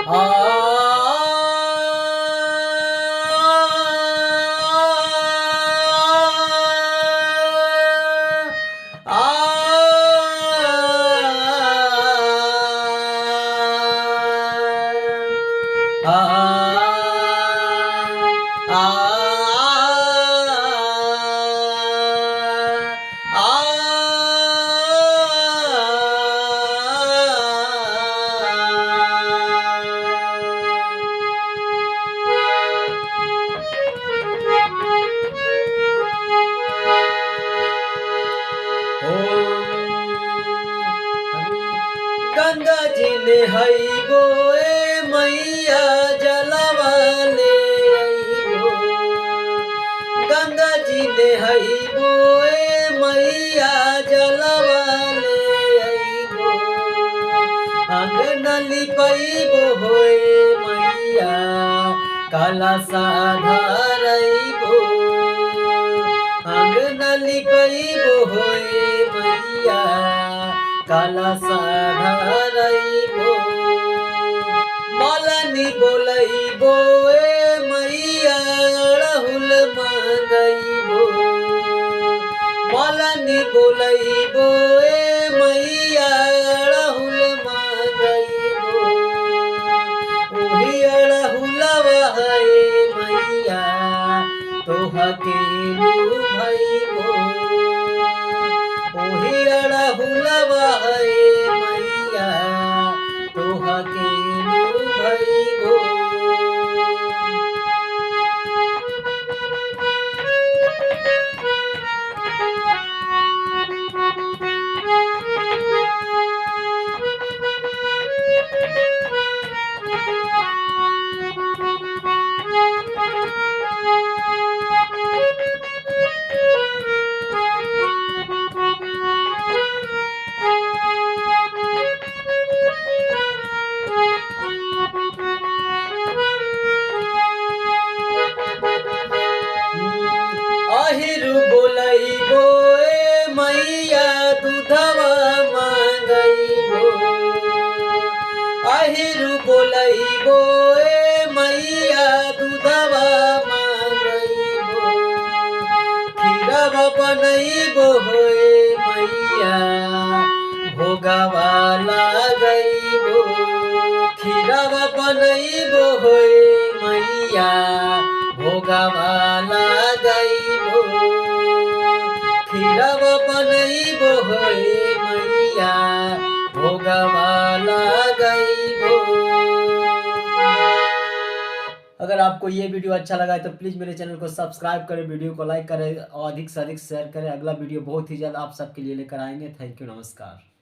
आ गंगा जी ने हईबो ए मैया जलवा ले अइबो। गंगा जी ने हईबो ए मैया जलवा ले अइबो। अंगन लिपइबो होए मैया कलशा धरइबो। अंगन लिपइबो होए मैया कलशा धरइबो। मलनी बोलइबो ए मैया अड़हुल मांगइबो। मलनी बोलइबो ए मैया अड़हुल मांगइबो। ओही अड़हुलवा है मैया तोहके लुभाइबो। ओही अड़हुलवा है मैया तोहके लुभाइबो। अहिरु बोलइबो ए मैया दूधवा मांगइबो। अहिरु बोलइबो ए मैया दूधवा मांगइबो। खीरवा बनइबो होए मैया भोगवा लागइबो। खीरवा बनइबो होए मैया भोगवा लागइबो। खीरवा बनइबो होए मैया भोगवा लागइबो। अगर आपको ये वीडियो अच्छा लगा है तो प्लीज़ मेरे चैनल को सब्सक्राइब करें, वीडियो को लाइक करें और अधिक से अधिक शेयर करें। अगला वीडियो बहुत ही जल्द आप सबके लिए लेकर आएंगे। थैंक यू, नमस्कार।